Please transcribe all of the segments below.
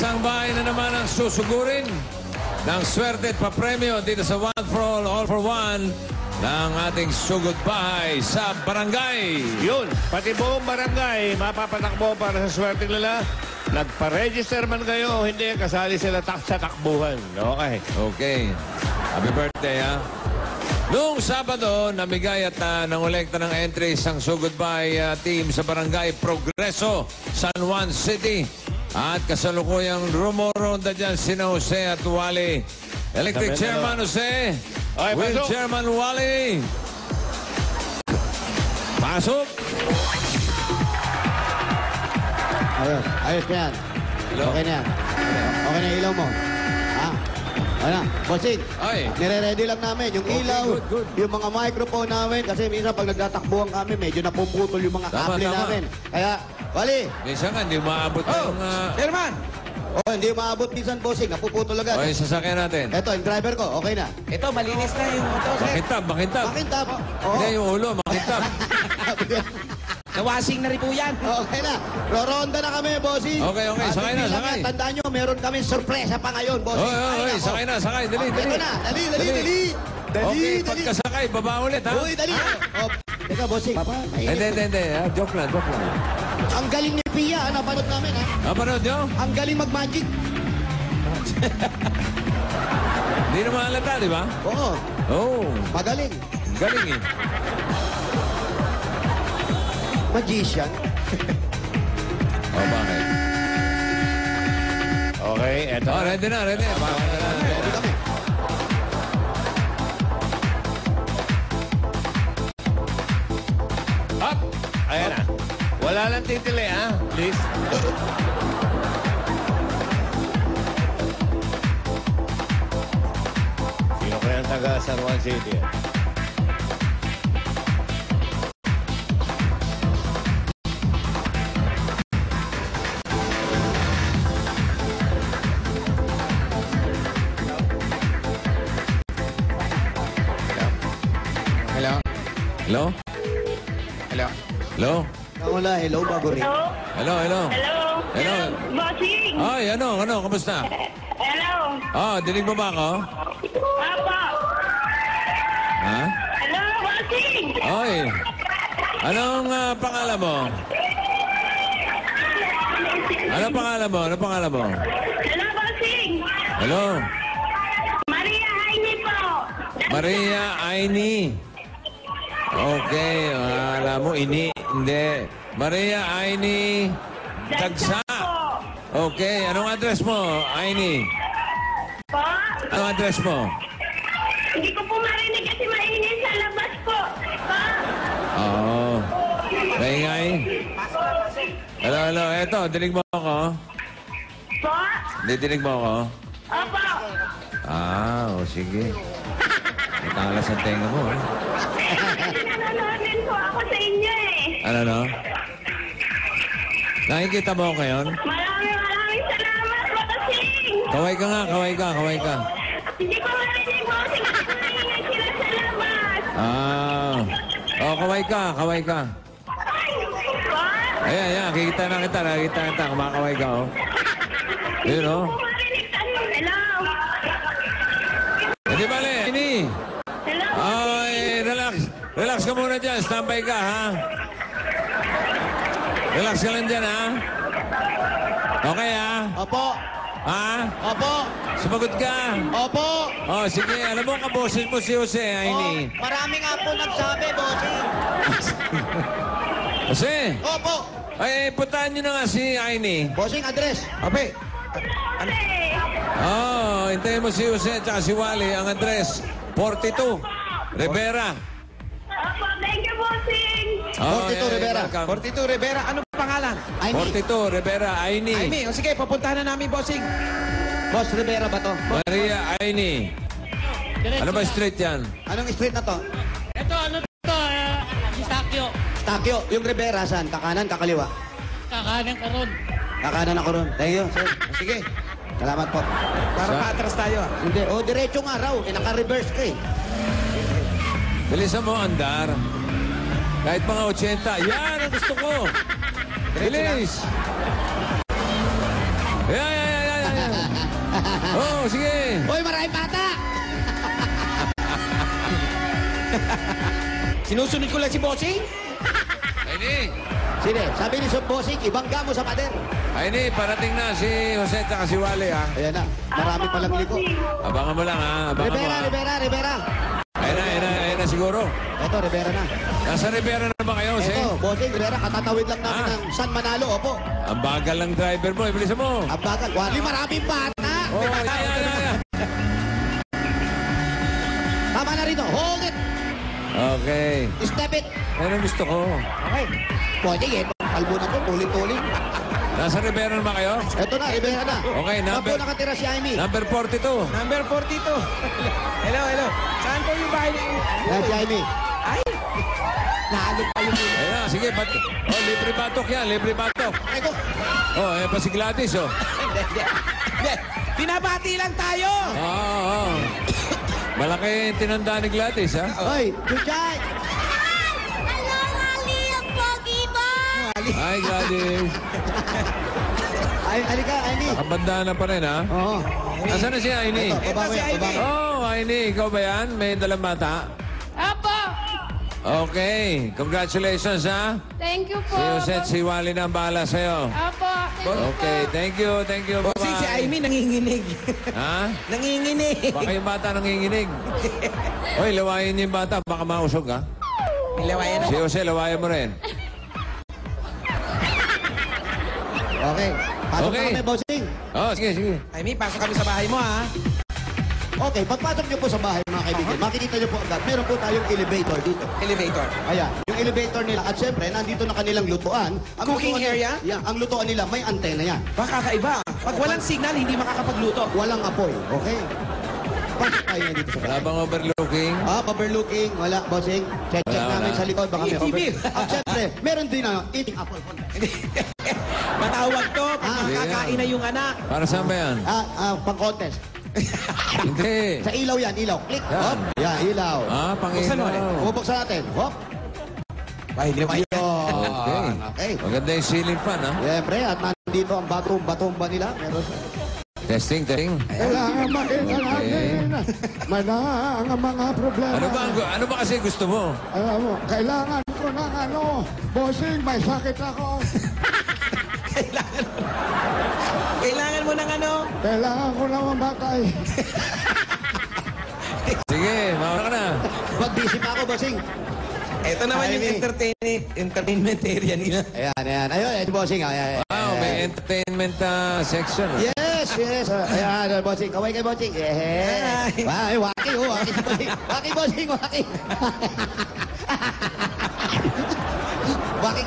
Isang bahay na naman ang susugurin ng swerte at papremyo dito sa One for All for One ng ating sugod bahay sa barangay. Yun, pati buong barangay, mapapatakbo para sa swerte nila. Nagpa-register man kayo, hindi, kasali sila sa takbuhan. Okay. Okay. Happy birthday, ha? Noong Sabado, namigay at nangolekta ng entries ang sugod bahay team sa barangay Progreso, San Juan City. At kasalukuyang rumoronda dyan sina Jose at Wally. Electric Chairman Jose. Okay, Will pasok. Chairman Wally. Pasok. Ayun, ayos na yan. Okay na yan. Okay na yung ilaw mo. Ha? Ano? Bossing, Ay. nire-ready lang namin yung Okay, ilaw, good. yung mga microphone namin. Kasi minsan pag nagtatakbuhan kami, medyo napuputol yung mga Tama, kable tama. namin. Kaya, Wally. Minsan nga, hindi maabot yung... Chairman! Oh, hindi maabot minsan, bossing. Napuputol agad. Okay, sasakyan natin. Eto, yung driver ko, okay na. Ito, malinis na yung ito, sir. Makintab, makintab. Makintab. Oo. Hindi, yung ulo, makintab. Nawasing na rin po yan. Okay na. Roronda na kami, bossing. Okay, okay. At Sakay na, hindi lang sakay. yan, tandaan nyo, meron kami sorpresa pa ngayon, bossing. Oy, Ay, nako. sakay na, sakay. Dali, dali. Ito na. Dali, dali, dali. Dali, Okay, dali. pagkasakay, baba ulit, ha? Uy, dali. Oh, teka, bossing. Hindi. Joke lang. Ang galing ni Pia, napanood namin, ha? Napanood nyo? Ang galing mag-magic. Hindi naman halata, di ba? Oo, Oo. magaling. Galing eh. Magician. Bakit? Okay, eto. Ready na. Ready kami. Up! Ayan na. Wala lang titili, ha? Please. Sino kaya ang taga San Juan City? Hello? Hello? Hello? Hello? Wala, hello, bago rin. Hello? Hello? Hello? Bossing? Ay, kamusta? Hello? Dinig mo ba ako? Papa? Ha? Hello, bossing? Oy. Anong pangalan mo? Anong pangalan mo? Hello, bossing? Hello? Maria Jaime po. Maria Aini. Okay, alam mo, hindi. Maria Aini Dagsa. Okay, anong address mo, Aini? Po? Anong address mo? Hindi ko po marinig kasi mainit sa labas po. Po? Oo. Maingay. Hello. Eto, dinig mo ako. Po? Dinig mo ako. Opo. Sige. Matalas ang tenga mo, eh. Kasi nanonood din po ako sa inyo eh. Ano? Nakikita mo ako ngayon? Maraming salamat, bossing. Kaway ka nga. Hindi ko marinig, bossing. Kasi maingay sila sa labas. Kaway ka. Po? Ayan, nakikita kita. Kumakaway ka, oh. Yun, oh. Hello? Hindi bale, Aini. Hello? Ay, relax ka muna dyan. Standby ka, ha? Relax ka lang dyan, ha? Okay, ha? Opo. Ha? Opo. Sumagot ka. Opo. Sige. Alam mo, kaboses mo si Jose, Aini. Marami nga po nagsabi, bossing. Jose, Opo. puntahan nyo na nga si Aini. Bossing, address. Ope. Hintayin mo si Jose at si Wally. Ang address, 42, Rivera. Opo, thank you, bossing. 42 Rivera. 42 Rivera, anong pangalan? Aini. 42, Rivera, Aini. Jaime, o sige, papuntahan na namin, bossing. Boss Rivera ba to? Maria Aini. Ano ba street yan? Anong street na to? Ito, ano to? Istakyo. Takyo. Yung Rivera, saan? Kakanan, kakaliwa? Kakanan ka ron. Kakanan ako ron. Thank you, sir. Sige. Salamat po. Para paatras tayo. Hindi. Diretso nga raw. Naka-reverse ka eh. Bilisan mo, andar. Kahit mga 80. Yan ang gusto ko. Bilis. Yan. Oh, sige. Hoy, maraming bata! Sinusunod ko lang si Bossing. Aini. Sige, sabi ni Sub Bossing, ibangga mo sa pader. Aini, parating na si Jose at si Wally, ha? Ayan na, marami palang liko. Abangan mo lang, ha? Abangan mo, ha? Rivera. Ayun na siguro. Eto, Rivera na. Nasa Rivera na ba kayo, Jose? Eto, Bossing, Rivera, katatawid lang namin ng San Manalo, opo. Ang bagal ng driver mo, ibilisan mo. Ang bagal. Wali, maraming bata! Oh, yan. Tama na rito, hold it! Okay. Step it! Yan ang gusto ko. Okay. Bossing, eto, kalbo na to, tulit-tulit. Nasa Rivera na ba kayo? Eto na, Rivera na. Okay, Saan number- po nakatira si Amy? Number 42. Number 42. Hello. Saan po yung bahay niyo? Yan si Amy. Ay! Naalog pa yung Ayun na, sige. Oh, libre batok yan, libre batok. Ay ko. Oh, ayan pa si Gladys, oh. Hindi. Pinabati lang tayo. Oo. Malaki tinanda ni Gladys, ha? Hoy, Chuchay! Hello, Ali, ang pogi mo! Hi, Gladys. Ay, alika, Amy. Nakabanda na pa rin, ha? Oo. Nasaan na si Aini? Ito, baba mo si yan, Amy. baba mo. Oh, Aini, ikaw ba yan? May dalang bata? Apo! Okay. Congratulations, ha? Thank you po. Si Jose at si Wally na ang bahala sa'yo. Apo! Okay, thank you. Bossing, si Amy nanginginig. Ha? Nanginginig. Baka yung bata nanginginig. Hoy, lawayan niyo yung bata. Baka mausog, ha? Nilawayan Si Jose, lawayan mo rin. Okay. Pasok Okay. na kami, Bossing. Oh, sige. Amy, pasok kami sa bahay mo, ha? Okay, pagpasok niyo po sa bahay, mga kaibigan, makikita niyo po agad, meron po tayong elevator dito. Elevator. Ayan, yung elevator nila. At syempre, nandito na kanilang lutuan. Ang Cooking lutuan area? Yeah, ang lutuan nila, may antena yan. Baka kakaiba. Pag walang signal, hindi makakapagluto. Walang apoy, okay? Pasok tayo na dito sa Wala bahay. bang overlooking? Overlooking, wala, Bossing. Check Wala, namin wala. sa likod, baka may TV. At syempre, meron din eating apple contest. Matawag to, pag Ah. makakain na yung anak. Para saan ba yan? Pang-contest. Hindi. Sa ilaw yan, ilaw. Click. Yan. Hop. Yan, ilaw. Buksan mo ulit. Pang-ilaw. Bubuksan natin. Hop. Ay, liwayan. Okay. Okay. Maganda yung ceiling fan, ha? Siyempre, at nandito ang batumba nila. Meron Testing. kailangan makita natin. Malang ang mga problema. Ano ba kasi gusto mo? Alam mo, kailangan ko ng Bossing, may sakit ako. Kailangan mo ng ano? Kailangan ko na mamatay. Sige, mauna ka na. Mag-busy pa ako, Bossing. Ito naman yung Amy. entertainment area nila. Ayan. Ayun, Bossing. Ayan. Wow, may entertainment section. Yes. Ayan, Bossing. Kaway kay Bossing. Yes. Ay. Waki si Bossing. Waki, Bossing. Waki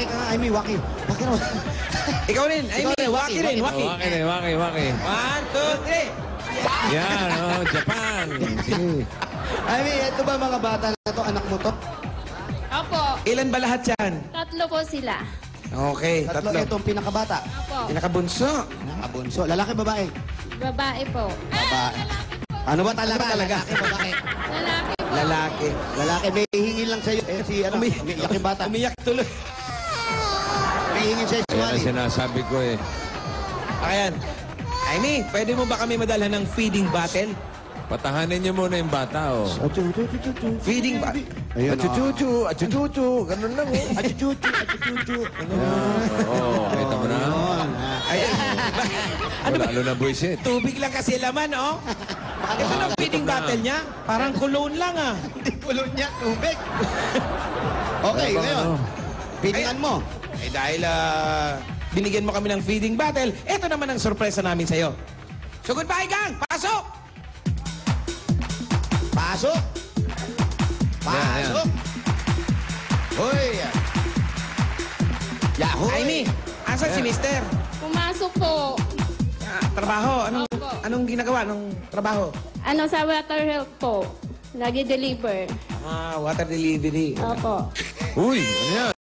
ka nga, Amy, waki. Waki na. Ikaw rin. Ay, Ikaw rin, waki rin. Oh, Waki. waki. 1, 2, 3. Yan, Japan. Amy, ito ba mga bata na to, anak mo to? Apo! Ilan ba lahat yan? Tatlo po sila. Okay, Tatlo, tatlo. itong pinakabata. Apo! Pinakabunso. Abunso. Lalaki, babae? Babae po. Babae. Ano ba talaga? Ano ba talaga? Lalaki, babae. Lalaki po. Lalaki. Lalaki, may hihingin lang sa'yo. Si umiyak yung bata. Umiyak tuloy. May hihingin sa'yo si Yan Wally. ang sinasabi ko, eh. Ayan. Amy, pwede mo ba kami madalhan ng feeding battle? Patahanin niyo muna yung bata, oh. Feeding battle. Ayun, Achuchuchu, ganun lang, oh. Achuchuchu. Oo, kita mo na. Ay, ano ba? Lalo na buwisit. Tubig lang kasi laman, oh. Ito na feeding battle niya. Parang cologne lang, ah. Hindi kulon niya, tubig. Okay, Ano ba, ngayon. ano? Piningan mo. Eh dahil binigyan mo kami ng feeding battle, ito naman ang sorpresa namin sa'yo. So goodbye, gang! Pasok! Pasok. Pasok. Hoy. Yahoo. Amy, asan si mister? Pumasok po. Trabaho. Opo. Anong ginagawa? Anong trabaho? Ano sa water health po. Nag-deliver. Water delivery. Opo. Uy, ano yan?